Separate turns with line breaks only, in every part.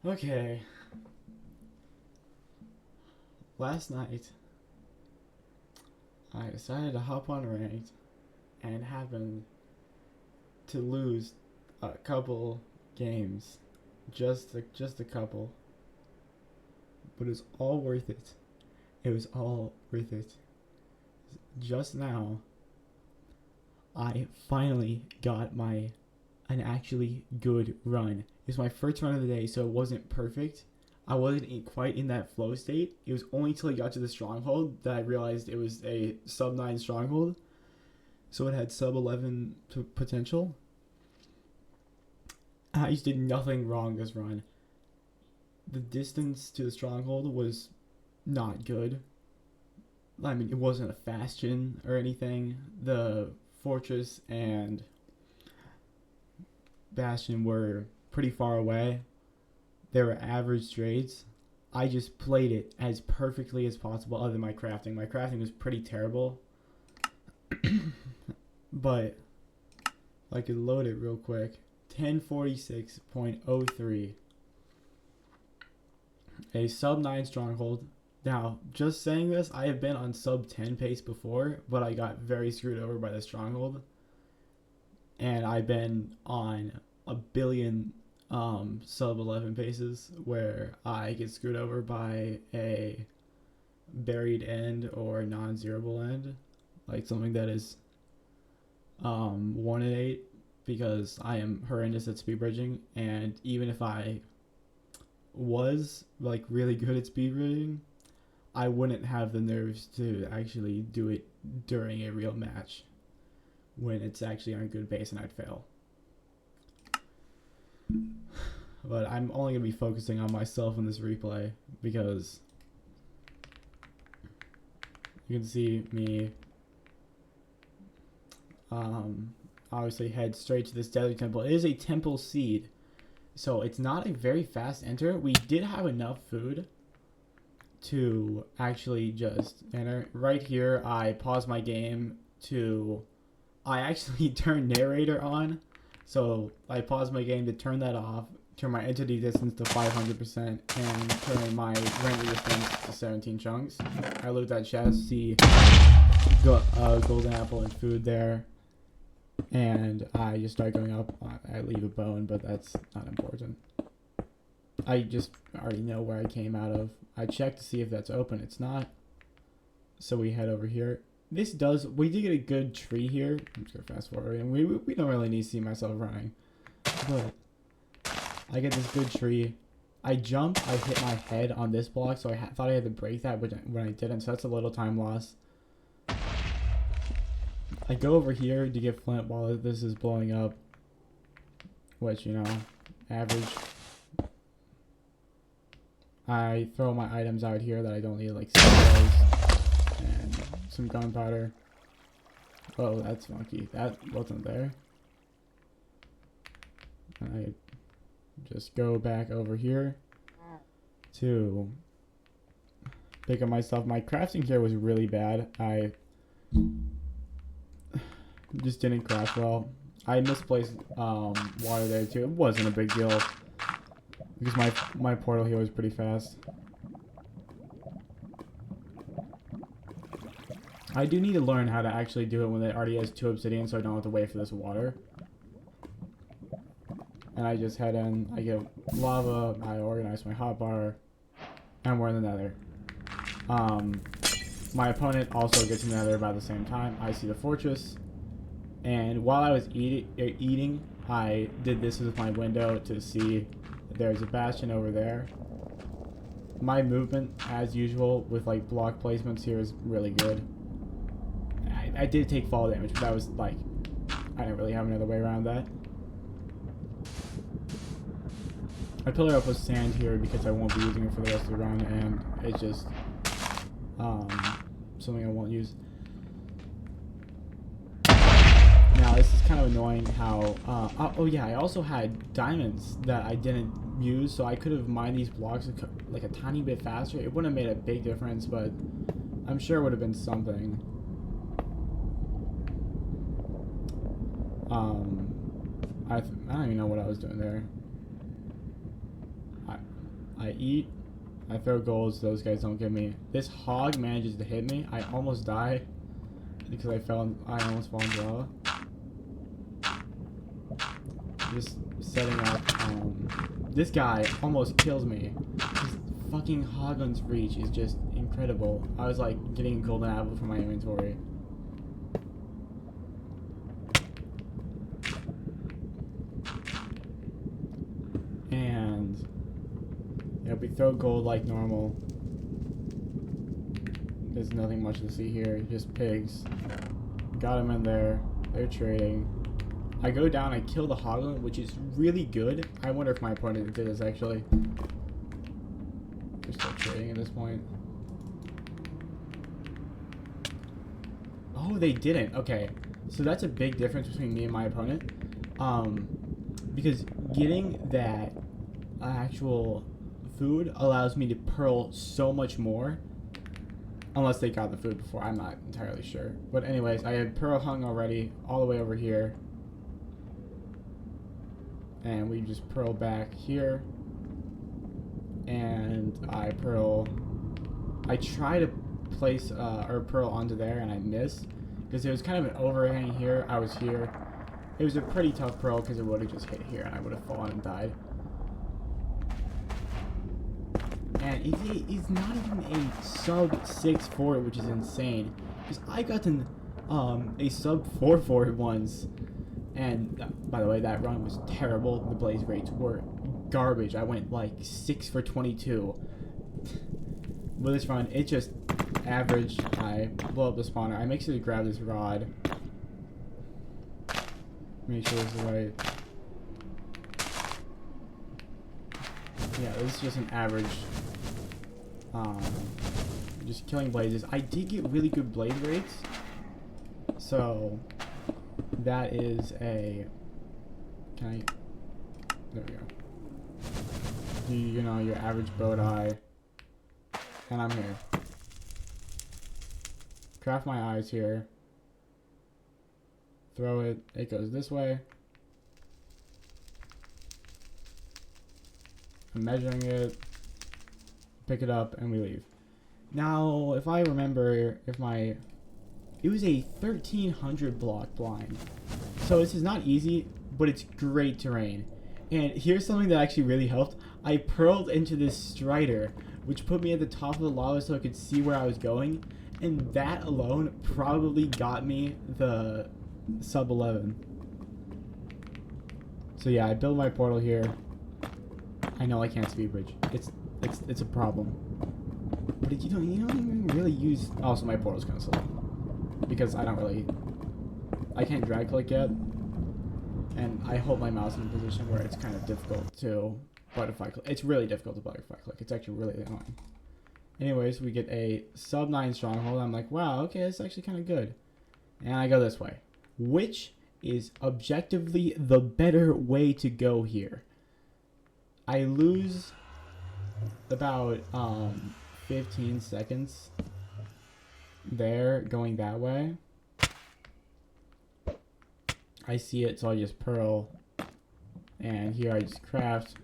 Okay, last night I decided to hop on ranked and happened to lose a couple games, just a couple, but it's all worth it. It was all worth it. Just now, I finally got my an actually good run. It was my first run of the day, so it wasn't perfect. I wasn't quite in that flow state. It was only until I got to the stronghold that I realized it was a sub 9 stronghold. So it had sub 11 potential. I just did nothing wrong this run. The distance to the stronghold was not good. I mean, it wasn't a bastion or anything. The fortress and bastion were pretty far away. They were average trades. I just played it as perfectly as possible other than my crafting. My crafting was pretty terrible. But I could load it real quick. 1046.03. A sub 9 stronghold. Now, just saying this, I have been on sub 10 pace before, but I got very screwed over by the stronghold. And I've been on a billion sub 11 paces where I get screwed over by a buried end or non-zeroable end, like something that is 1 in 8, because I am horrendous at speed bridging, and even if I was like really good at speed bridging, I wouldn't have the nerves to actually do it during a real match when it's actually on good pace and I'd fail. But I'm only going to be focusing on myself in this replay because you can see me obviously head straight to this deadly temple. It is a temple seed, so it's not a very fast enter. We did have enough food to actually just enter. Right here, I paused my game to... I actually turned narrator on, so I paused my game to turn that off, turn my entity distance to 500%, and turn my rank resistance to 17 chunks. I loot that chest, see golden apple and food there, and I just start going up. I leave a bone, but that's not important. I just already know where I came out of. I check to see if that's open. It's not. So we head over here. We did get a good tree here. I'm just gonna fast forward, and we don't really need to see myself running. But I get this good tree. I jump, I hit my head on this block, so I thought I had to break that when I didn't, so that's a little time loss. I go over here to get flint while this is blowing up, which, you know, average. I throw my items out here that I don't need, like cigars and some gunpowder. Oh, that's funky. That wasn't there. And I just go back over here to pick up my stuff. My crafting here was really bad. I just didn't craft well. I misplaced water there too. It wasn't a big deal because my portal here was pretty fast. I do need to learn how to actually do it when it already has 2 obsidian, so I don't have to wait for this water. And I just head in, I get lava, I organize my hotbar, and we're in the nether. My opponent also gets in the nether about the same time. I see the fortress, and while I was eating, I did this with my window to see that there's a bastion over there. My movement, as usual, with like block placements here is really good. I did take fall damage, but that was like, I didn't really have another way around that. I pillar up with sand here because I won't be using it for the rest of the run, and it's just something I won't use. Now this is kind of annoying how, oh yeah, I also had diamonds that I didn't use, so I could have mined these blocks like a tiny bit faster. It wouldn't have made a big difference, but I'm sure it would have been something. I don't even know what I was doing there. I eat. I throw golds. Those guys don't get me. This hog manages to hit me. I almost die because I almost fell into lava. Just setting up. This guy almost kills me. This fucking Hoggun's reach is just incredible. I was like getting a golden apple from my inventory. And yeah, we throw gold like normal. There's nothing much to see here, just pigs. Got them in there. They're trading. I go down, I kill the Hoggun, which is really good. I wonder if my opponent did this actually. They're still trading at this point. Oh, they didn't. Okay, so that's a big difference between me and my opponent. Because getting that actual food allows me to pearl so much more. Unless they got the food before, I'm not entirely sure. But anyways, I had pearl hung already all the way over here. And we just pearl back here. And I try to place or pearl onto there and I miss. Because there was kind of an overhang here. I was here. It was a pretty tough pearl because it would have just hit here and I would have fallen and died. And it's not even a sub 6 for it, which is insane. Because I got a sub 4 for it once. And by the way, that run was terrible. The blaze rates were garbage. I went like 6 for 22. With this run, it just average. I blow up the spawner. I make sure to grab this rod. Make sure it's the right. Yeah, this is just an average. Just killing blazes. I did get really good blaze rates. So that is a. Can I? There we go. You know, your average bow die. And I'm here. Craft my eyes here. Throw it. It goes this way. I'm measuring it. Pick it up and we leave. Now, if I remember, it was a 1300 block blind. So this is not easy, but it's great terrain. And here's something that actually really helped. I pearled into this strider, which put me at the top of the lava so I could see where I was going. And that alone probably got me the sub 11. So yeah, I built my portal here. I know I can't speed bridge. It's a problem. But you don't even really use. Also, my portal's kind of slow because I can't drag click yet, and I hold my mouse in a position where it's kind of difficult to butterfly click. It's really difficult to butterfly click. It's actually really annoying. Anyways, we get a sub 9 stronghold. I'm like, wow, okay, that's actually kind of good. And I go this way, which is objectively the better way to go here. I lose about 15 seconds there going that way. I see it, so I just pearl, and here I just craft.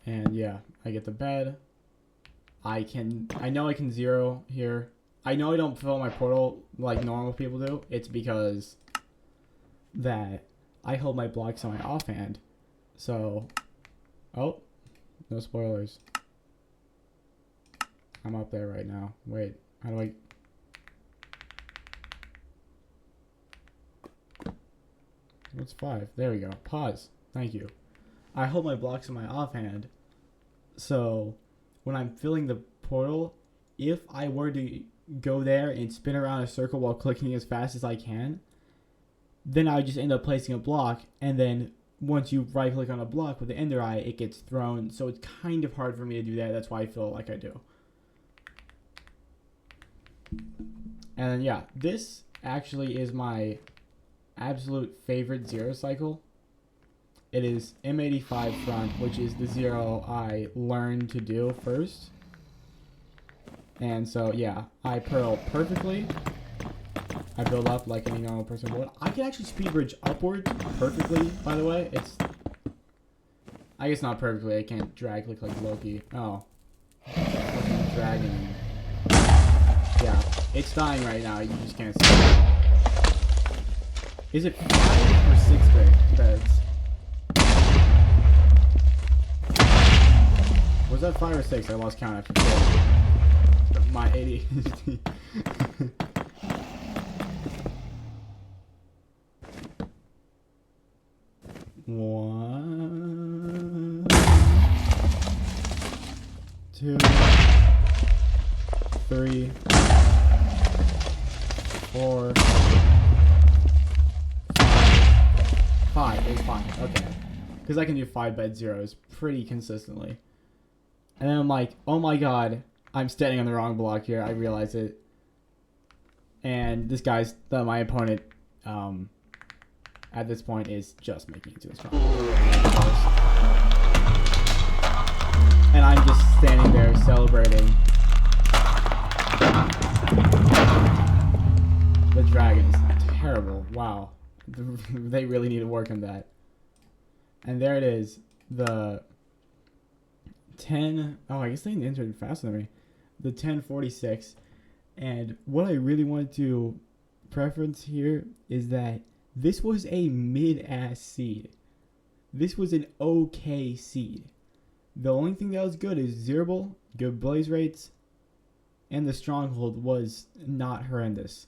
And yeah, I get the bed. I know I can zero here. I know I don't fill my portal like normal people do. It's because that I hold my blocks on my offhand. So, oh, no spoilers. I'm up there right now. Wait, how do I? What's 5? There we go. Pause. Thank you. I hold my blocks in my offhand. So, when I'm filling the portal, if I were to go there and spin around a circle while clicking as fast as I can, then I would just end up placing a block, and then once you right click on a block with the ender eye, it gets thrown. So it's kind of hard for me to do that. That's why I feel like I do. And yeah, this actually is my absolute favorite zero cycle. It is M85 front, which is the zero I learned to do first. And so yeah, I pearl perfectly. I build up like any normal person would. I can actually speed bridge upwards perfectly, by the way. It's... I guess not perfectly. I can't drag click like Loki. Oh. Fucking dragon. Yeah. It's dying right now. You just can't see it. Is it 5 or 6 beds? Was that 5 or 6? I lost count after 4. My ADHD. One, 2, 3, 4, 5. It's fine. Okay. Because I can do 5 bed zeros pretty consistently. And then I'm like, oh my god, I'm standing on the wrong block here. I realize it. And this guy's, my opponent, at this point is just making it to his front. And I'm just standing there celebrating. The dragon is terrible. Wow. They really need to work on that. And there it is. The 10... Oh, I guess they entered faster than me. The 1046. And what I really want to preference here is that this was a mid-ass seed. This was an okay seed. The only thing that was good is Zerbil, good blaze rates, and the stronghold was not horrendous.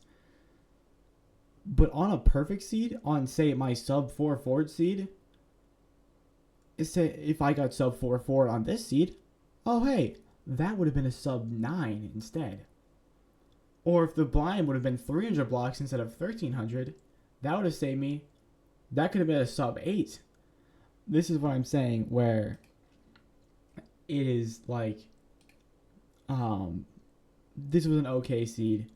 But on a perfect seed, on say my sub 4 forward seed, if I got sub 4 forward on this seed, oh hey, that would have been a sub 9 instead. Or if the blind would have been 300 blocks instead of 1300, that would have saved me. That could have been a sub 8. This is what I'm saying, where it is like, this was an okay seed.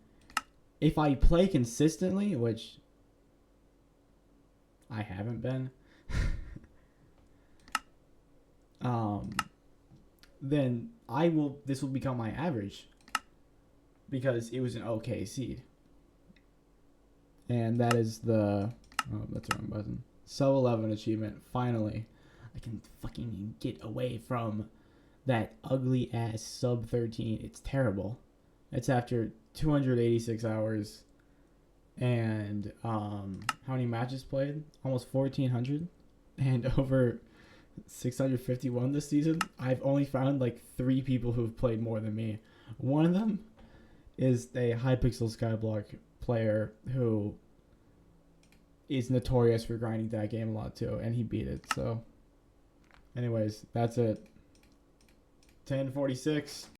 If I play consistently, which I haven't been, then this will become my average, because it was an okay seed. And that is the, oh, that's the wrong button. Sub 11 achievement. Finally, I can fucking get away from that ugly ass sub 13. It's terrible. It's after 286 hours and how many matches played? Almost 1,400 and over 651 this season. I've only found like 3 people who've played more than me. One of them is a Hypixel Skyblock player who is notorious for grinding that game a lot too, and he beat it. So anyways, that's it. 1046.